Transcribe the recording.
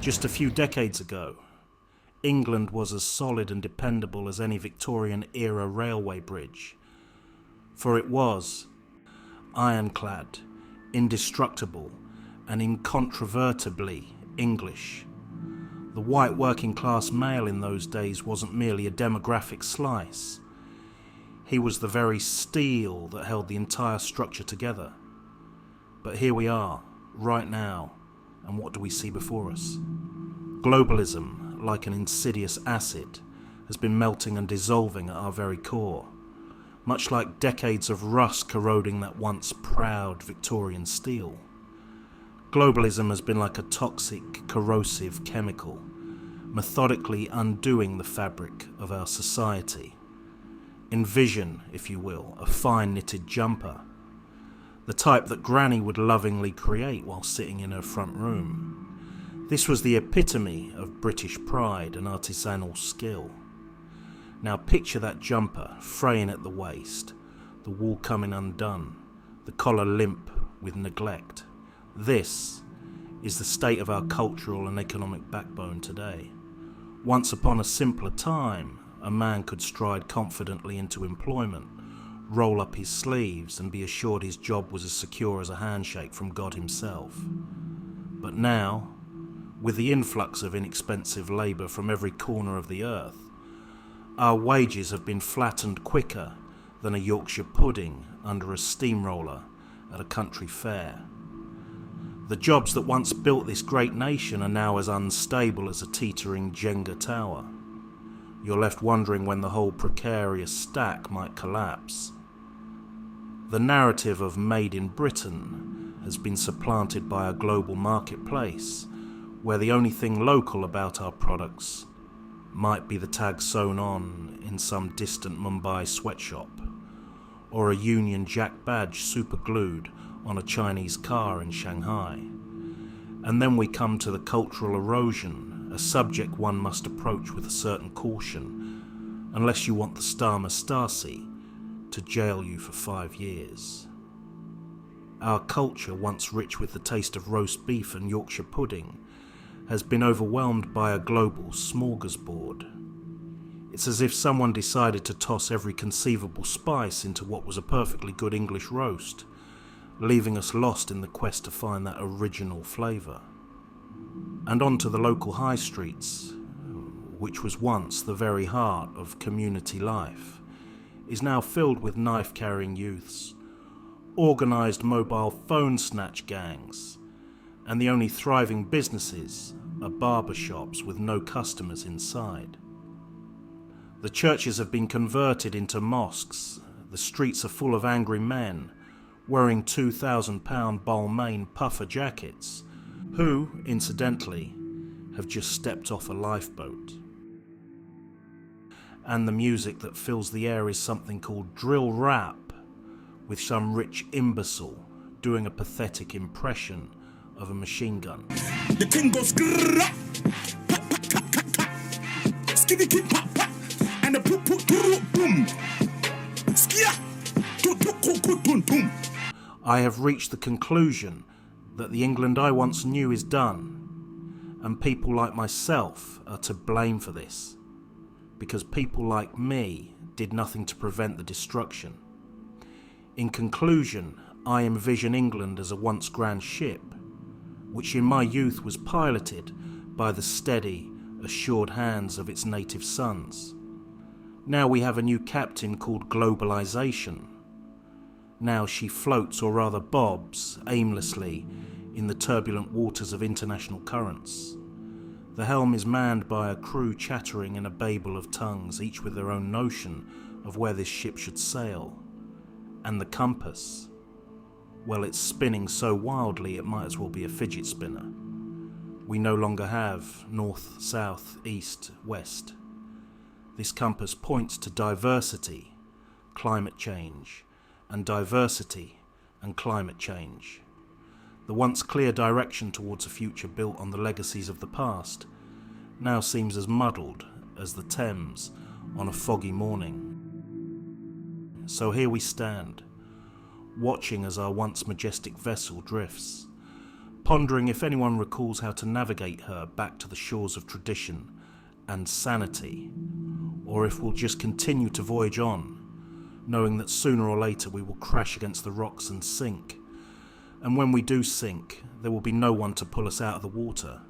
Just a few decades ago, England was as solid and dependable as any Victorian-era railway bridge, for it was ironclad, indestructible, and incontrovertibly English. The white working-class male in those days wasn't merely a demographic slice. He was the very steel that held the entire structure together. But here we are, right now, and what do we see before us? Globalism, like an insidious acid, has been melting and dissolving at our very core, much like decades of rust corroding that once proud Victorian steel. Globalism has been like a toxic, corrosive chemical, methodically undoing the fabric of our society. Envision, if you will, a fine knitted jumper, the type that Granny would lovingly create while sitting in her front room. This was the epitome of British pride and artisanal skill. Now picture that jumper, fraying at the waist, the wool coming undone, the collar limp with neglect. This is the state of our cultural and economic backbone today. Once upon a simpler time, a man could stride confidently into employment, roll up his sleeves and be assured his job was as secure as a handshake from God himself. But now, with the influx of inexpensive labour from every corner of the earth, our wages have been flattened quicker than a Yorkshire pudding under a steamroller at a country fair. The jobs that once built this great nation are now as unstable as a teetering Jenga tower. You're left wondering when the whole precarious stack might collapse. The narrative of Made in Britain has been supplanted by a global marketplace, where the only thing local about our products might be the tag sewn on in some distant Mumbai sweatshop, or a Union Jack badge superglued on a Chinese car in Shanghai. And then we come to the cultural erosion, a subject one must approach with a certain caution, unless you want the Starmer Stasi to jail you for 5 years. Our culture, once rich with the taste of roast beef and Yorkshire pudding, has been overwhelmed by a global smorgasbord. It's as if someone decided to toss every conceivable spice into what was a perfectly good English roast, leaving us lost in the quest to find that original flavour. And on to the local high streets, which was once the very heart of community life, is now filled with knife-carrying youths, organised mobile phone snatch gangs, and the only thriving businesses are barber shops with no customers inside. The churches have been converted into mosques, the streets are full of angry men, wearing £2,000 Balmain puffer jackets, who, incidentally, have just stepped off a lifeboat. And the music that fills the air is something called drill rap, with some rich imbecile doing a pathetic impression of a machine gun. The thing goes grrrr, skitty kip pop, and the poop poop boom, skia, boom. I have reached the conclusion that the England I once knew is done, and people like myself are to blame for this, because people like me did nothing to prevent the destruction. In conclusion, I envision England as a once grand ship, which in my youth was piloted by the steady, assured hands of its native sons. Now we have a new captain called globalization. Now she floats, or rather bobs, aimlessly in the turbulent waters of international currents. The helm is manned by a crew chattering in a babel of tongues, each with their own notion of where this ship should sail. And the compass, well, it's spinning so wildly it might as well be a fidget spinner. We no longer have north, south, east, west. This compass points to diversity, climate change, and diversity and climate change. The once clear direction towards a future built on the legacies of the past now seems as muddled as the Thames on a foggy morning. So here we stand, watching as our once majestic vessel drifts, pondering if anyone recalls how to navigate her back to the shores of tradition and sanity, or if we'll just continue to voyage on, knowing that sooner or later we will crash against the rocks and sink, and when we do sink, there will be no one to pull us out of the water.